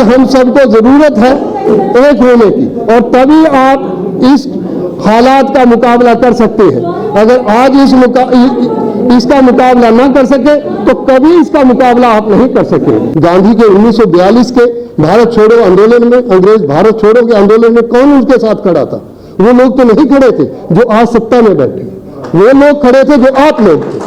हम सबको जरूरत है एक होने की, और तभी आप इस हालात का मुकाबला कर सकते हैं। अगर आज इसका मुकाबला ना कर सके तो कभी इसका मुकाबला आप नहीं कर सकेंगे। गांधी के 1942 के भारत छोड़ो आंदोलन में, अंग्रेज भारत छोड़ो के आंदोलन में कौन उनके साथ खड़ा था? वो लोग तो नहीं खड़े थे जो आज सत्ता में बैठे, वो लोग खड़े थे जो आप लोग थे।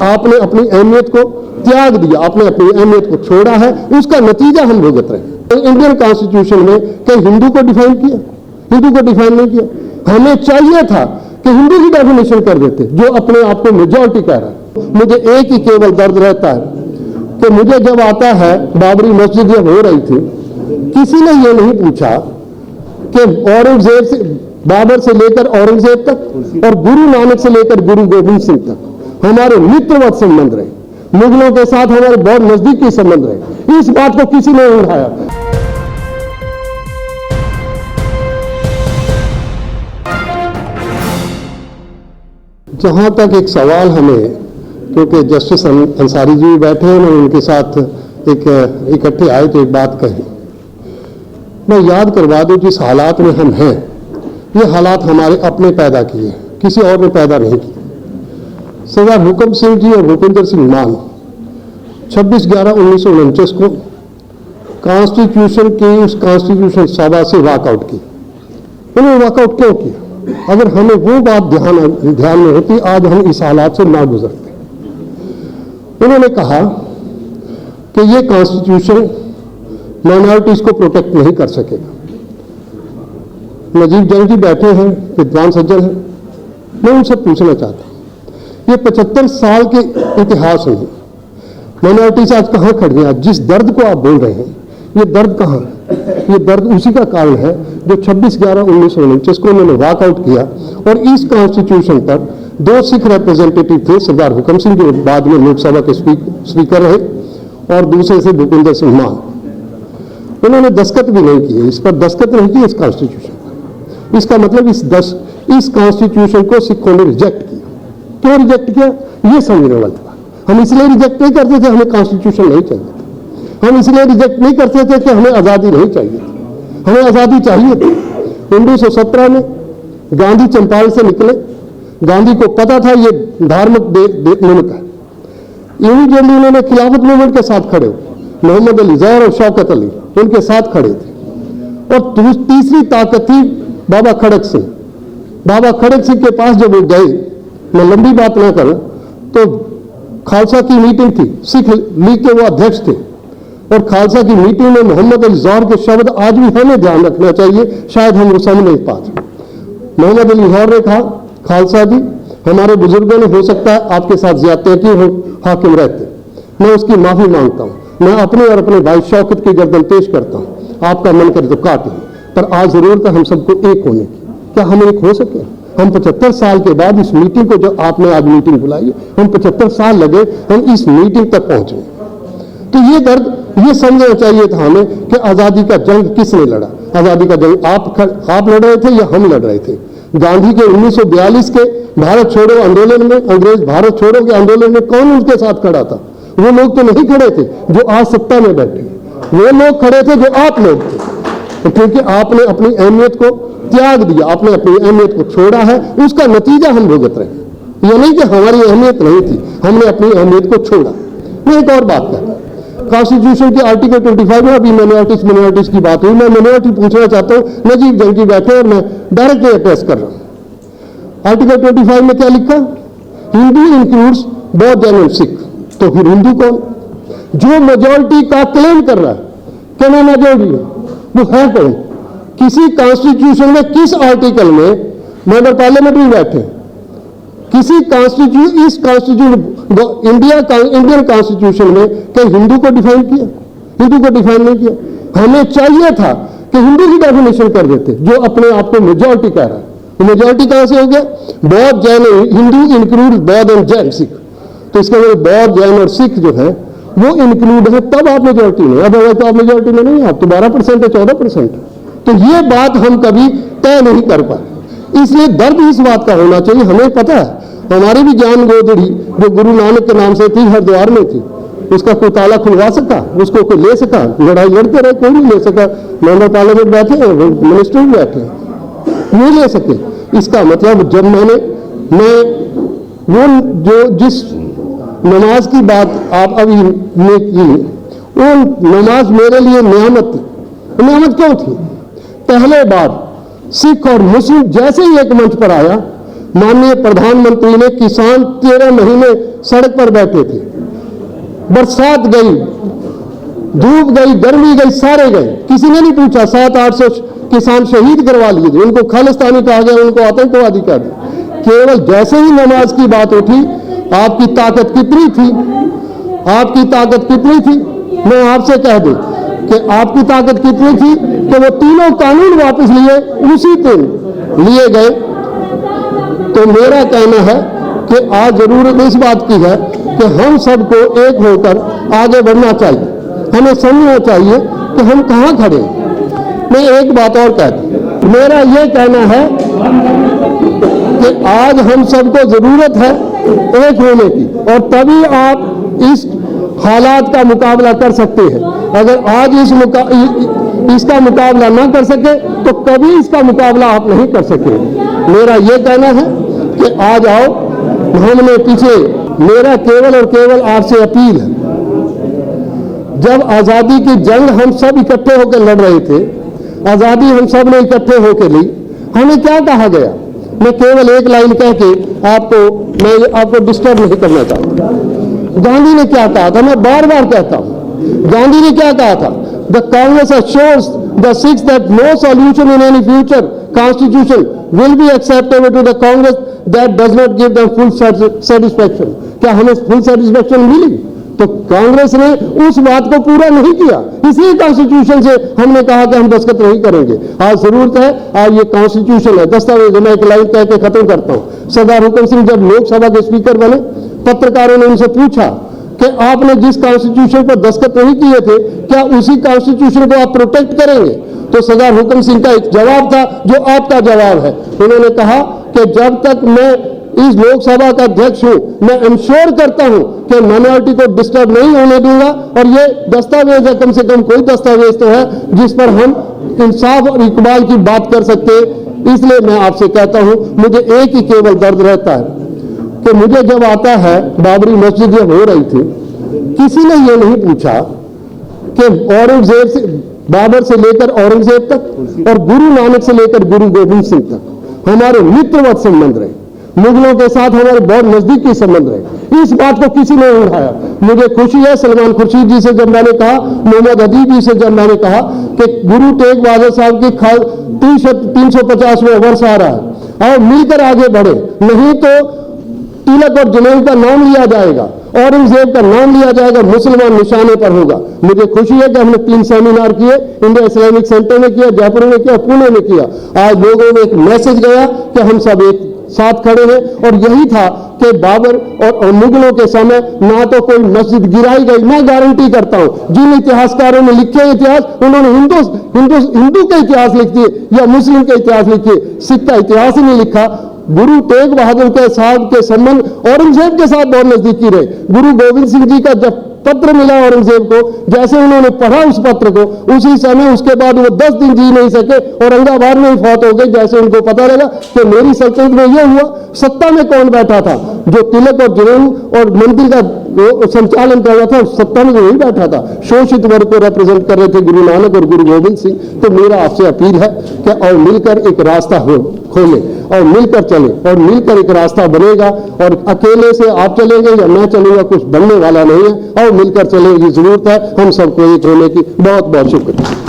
आपने अपनी अहमियत को त्याग दिया, आपने अपनी अहमियत को छोड़ा है, उसका नतीजा हम भुगत रहे हैं। तो इंडियन कॉन्स्टिट्यूशन में कहीं हिंदू को डिफाइन किया? हिंदू को डिफाइन नहीं किया। हमें चाहिए था कि हिंदू की डेफिनेशन कर देते, जो अपने आप को मेजॉरिटी कह रहा है। मुझे एक ही केवल दर्द रहता है कि मुझे जब आता है बाबरी मस्जिद जब हो रही थी, किसी ने ये नहीं पूछा कि औरंगजेब से, बाबर से लेकर औरंगजेब तक और गुरु नानक से लेकर गुरु गोविंद सिंह तक हमारे मित्रवत संबंध रहे, मुगलों के साथ हमारे बहुत नजदीकी संबंध रहे। इस बात को किसी ने उठाया। जहां तक एक सवाल हमें, क्योंकि जस्टिस अंसारी जी बैठे हैं, मैं उनके साथ एक इकट्ठे आए तो एक बात कही, मैं याद करवा दूं जिस हालात में हम हैं, ये हालात हमारे अपने पैदा किए, किसी और ने पैदा नहीं किए। सरदार हुकम सिंह जी और भूपेंद्र सिंह मान 26/11/1949 को कॉन्स्टिट्यूशन की उस कॉन्स्टिट्यूशन सभा से वॉकआउट की। उन्होंने वॉकआउट क्यों किया? अगर हमें वो बात ध्यान में होती, आज हम इस हालात से ना गुजरते। उन्होंने कहा कि ये कॉन्स्टिट्यूशन माइनॉरिटीज को प्रोटेक्ट नहीं कर सकेगा। नजीब जंग जी बैठे हैं, विद्वान सज्जन हैं, मैं उनसे पूछना चाहता हूं, ये 75 साल के इतिहास में माइनॉरिटीज आज कहां खड़ी है? जिस दर्द को आप बोल रहे हैं, ये दर्द कहां है? ये दर्द उसी का कारण है जो 26/11/1949 को उन्होंने वॉकआउट किया। और इस कॉन्स्टिट्यूशन पर 2 सिख रिप्रेजेंटेटिव थे, सरदार हुकम सिंह जो बाद में लोकसभा के स्पीकर रहे, और दूसरे से भूपेंद्र सिंह मान। उन्होंने दस्तखत भी नहीं किए, इस पर दस्तखत नहीं किए इस कॉन्स्टिट्यूशन पर। इसका मतलब इस कॉन्स्टिट्यूशन को सिखों ने रिजेक्ट किया। क्यों रिजेक्ट किया, ये समझने वाली बात। हम इसलिए रिजेक्ट नहीं करते थे हमें कॉन्स्टिट्यूशन नहीं चाहिए था, हम इसलिए रिजेक्ट नहीं करते थे कि हमें आजादी नहीं चाहिए थी, हमें आजादी चाहिए थी। 1917 में गांधी चंपारण से निकले, गांधी को पता था ये धार्मिक मुल्क है। इमीडिएटली उन्होंने खिलाफत मूवमेंट के साथ खड़े हो, मोहम्मद अली जहर और शौकत अली उनके साथ खड़े थे। और तीसरी ताकत थी बाबा खड़क सिंह। बाबा खड़क सिंह के पास जब वो गए, मैं लंबी बात ना करूं, तो खालसा की मीटिंग थी, सिख लीग के वो अध्यक्ष थे, और खालसा की मीटिंग में मोहम्मद अली जौहर के शब्द आज भी हमें ध्यान रखना चाहिए, शायद हम वो समझ नहीं पाते। मोहम्मद अली जौहर ने कहा, खालसा जी हमारे बुजुर्गों ने हो सकता है आपके साथ ज्यादतियां की हो, हाकिम रहते, मैं उसकी माफी मांगता हूं, मैं अपने और अपने भाई शौकत की गर्दन पेश करता हूं, आपका मन करे तो काट लें, पर आज जरूरत है हम सबको एक होने की। क्या हम एक हो सके? हम 75 साल के बाद इस मीटिंग को, जो आपने आज मीटिंग बुलाई, हम 75 साल लगे हम इस मीटिंग तक पहुंचे। तो ये दर्द, ये समझना चाहिए था हमें कि आजादी का जंग किसने लड़ा। आजादी का जंग आप लड़ रहे थे या हम लड़ रहे थे? गांधी के 1942 के भारत छोड़ो आंदोलन में, अंग्रेज भारत छोड़ो के आंदोलन में कौन उनके साथ खड़ा था? वो लोग तो नहीं खड़े थे जो आज सत्ता में बैठे, वो लोग खड़े थे जो आप लोग थे। क्योंकि आपने अपनी अहमियत को त्याग दिया, आपने अपनी अहमियत को छोड़ा है, उसका नतीजा हम भुगत रहे हैं। यह नहीं कि हमारी अहमियत नहीं थी, हमने अपनी अहमियत को छोड़ा। मैं एक और बात कर, कॉन्स्टिट्यूशन के आर्टिकल 25 में अभी मिनोरिटीज की बात हुई, मैं मिनोरिटी पूछना चाहता हूं। नजीब जंग जी बैठे और मैं डायरेक्टली एड्रेस कर रहा हूं। आर्टिकल 25 में क्या लिखा? हिंदू इंक्लूड्स बौद्ध, जैन और सिख। तो फिर हिंदू कौन? जो मेजॉरिटी का क्लेम कर रहा है कि मैं मेजॉरिटी हूं, वो है कौन? किसी कॉन्स्टिट्यूशन में, किस आर्टिकल में मेंबर पार्लियामेंट भी बैठे? किसी इस कॉन्स्टिट्यूशन इंडियन कॉन्स्टिट्यूशन में कहीं हिंदू को डिफाइन किया? हिंदू को डिफाइन नहीं किया। हमें चाहिए था कि हिंदू की डेफिनेशन कर देते, जो अपने आप को मेजॉरिटी कह रहा है। मेजॉरिटी कहां से हो गया? बौद्ध, जैन, हिंदू इंक्लूड बौद्ध एंड जैन, सिख। तो इसका मतलब बौद्ध, जैन और सिख जो है वो इंक्लूड है, तब आप मेजॉरिटी में। अब तो आप मेजॉरिटी में नहीं, आप तो 12% है, 14% है। तो ये बात हम कभी तय नहीं कर पाए। इसलिए दर्द इस बात का होना चाहिए, हमें पता है हमारी भी जान गोदड़ी जो गुरु नानक के नाम से थी, हरिद्वार में थी, उसका कोई ताला खुलवा सका, उसको कोई ले सका? लड़ाई लड़ते रहे, कोई नहीं ले सका। मेंबर पार्लियामेंट बैठे हैं, मिनिस्टर भी बैठे हैं, नहीं ले सके। इसका मतलब जब मैं वो जो जिस नमाज की बात आप अभी ने की, वो नमाज मेरे लिए नियामत थी। नियामत क्यों थी? पहले बार सिख और मुस्लिम जैसे ही एक मंच पर आया, माननीय प्रधानमंत्री ने किसान 13 महीने सड़क पर बैठे थे, बरसात गई, धूप गई, गर्मी गई, सारे गए, किसी ने नहीं पूछा। 700-800 किसान शहीद करवा लिए थे, उनको खालिस्तानी कहा गया, उनको आतंकवादी कहा गया। केवल जैसे ही नमाज की बात उठी, आपकी ताकत कितनी थी, आपकी ताकत कितनी थी, मैं आपसे कह दूं कि आपकी ताकत कितनी थी कि वो तीनों कानून वापस लिए, उसी दिन लिए गए। तो मेरा कहना है कि आज जरूरत इस बात की है कि हम सबको एक होकर आगे बढ़ना चाहिए। हमें समझना चाहिए कि हम कहां खड़े हैं। मैं एक बात और कहता हूं, मेरा यह कहना है कि आज हम सबको जरूरत है एक होने की, और तभी आप इस हालात का मुकाबला कर सकते हैं। अगर आज इसका मुकाबला ना कर सके तो कभी इसका मुकाबला आप नहीं कर सकेंगे। मेरा यह कहना है कि आज आओ, हमने पीछे, मेरा केवल और केवल आपसे अपील है, जब आजादी की जंग हम सब इकट्ठे होकर लड़ रहे थे, आजादी हम सब ने इकट्ठे होकर ली, हमें क्या कहा गया? मैं केवल एक लाइन कह के मैं आपको डिस्टर्ब नहीं करना चाहता। गांधी ने क्या कहा था? मैं बार बार कहता हूं, गांधी ने क्या कहा था? The Congress assures the Sikhs that no solution in any future constitution will be acceptable to the Congress that does not give them full satisfaction. क्या हमें फुल सेटिस्फैक्शन मिली? तो कांग्रेस ने उस बात को पूरा नहीं किया, इसलिए कॉन्स्टिट्यूशन से हमने कहा कि हम दस्तखत नहीं करेंगे। आज जरूरत है, आज ये कॉन्स्टिट्यूशन है, दस्तावेज। मैं एक लाइन कह के खत्म करता हूं। सरदार हुकम सिंह जब लोकसभा के स्पीकर बने, पत्रकारों ने उनसे पूछा कि आपने जिस कॉन्स्टिट्यूशन पर दस्तखत नहीं किए थे, क्या उसी कॉन्स्टिट्यूशन को आप प्रोटेक्ट करेंगे? तो सरदार हुकम सिंह का एक जवाब था जो आपका जवाब है। उन्होंने कहा कि जब तक मैं इस लोकसभा का अध्यक्ष हूं, मैं इंश्योर करता हूं कि माइनॉरिटी को डिस्टर्ब नहीं होने दूंगा, और ये दस्तावेज है, कम से कम कोई दस्तावेज तो है जिस पर हम इंसाफ और इकबाल की बात कर सकते हैं। इसलिए मैं आपसे कहता हूं, मुझे एक ही केवल दर्द रहता है कि मुझे जब आता है, बाबरी मस्जिद जब हो रही थी, किसी ने ये नहीं पूछा कि औरंगजेब से, बाबर से लेकर औरंगजेब तक और गुरु नानक से लेकर गुरु गोविंद सिंह तक हमारे मित्रवत संबंध रहे, मुगलों के साथ हमारे बहुत नजदीकी संबंध रहे। इस बात को किसी ने उठाया। मुझे खुशी है सलमान खुर्शीद जी से जब मैंने कहा, मोहम्मद अदीब जी से जब मैंने कहा कि गुरु तेग बहादुर साहब की 350वां वर्ष आ रहा है और मिलकर आगे बढ़े, नहीं तो तिलक और जुनैन का नाम लिया जाएगा, औरंगजेब का नाम लिया जाएगा, मुसलमान निशाने पर होगा। मुझे खुशी है कि हमने 3 सेमिनार किए, इंडिया इस्लामिक सेंटर में किया, जयपुर में किया, पुणे में किया। आज लोगों में एक मैसेज गया कि हम सब एक साथ खड़े हैं, और यही था कि बाबर और मुगलों के समय ना तो कोई मस्जिद गिराई गई। मैं गारंटी करता हूं, जिन इतिहासकारों ने लिखे इतिहास, उन्होंने हिंदू का इतिहास लिख दिए या मुस्लिम का इतिहास लिखिए, सिख का इतिहास ही नहीं लिखा। गुरु तेग बहादुर के साथ के संबंध औरंगजेब के साथ बहुत नजदीकी रहे। गुरु गोविंद सिंह जी का जब पत्र मिला औरंगजेब को, जैसे उन्होंने पढ़ा उस पत्र को, उसी समय उसके बाद वो 10 दिन जी नहीं सके, औरंगाबाद में ही फौत हो गए। जैसे उनको पता लगा कि मेरी सल्तनत में ये हुआ, सत्ता में कौन बैठा था? जो तिलक और जुनून और मंदिर का संचालन कर रहा था, सत्ता में वही बैठा था। शोषित वर्ग को रिप्रेजेंट कर रहे थे गुरु नानक और गुरु गोविंद सिंह। तो मेरा आपसे अपील है कि और मिलकर एक रास्ता खोले और मिलकर चले, और मिलकर एक रास्ता बनेगा। और अकेले से आप चलेंगे या मैं चलूंगा, कुछ बनने वाला नहीं है। और मिलकर चलने की जरूरत है, हम सबको एक होने की। बहुत बहुत शुक्रिया।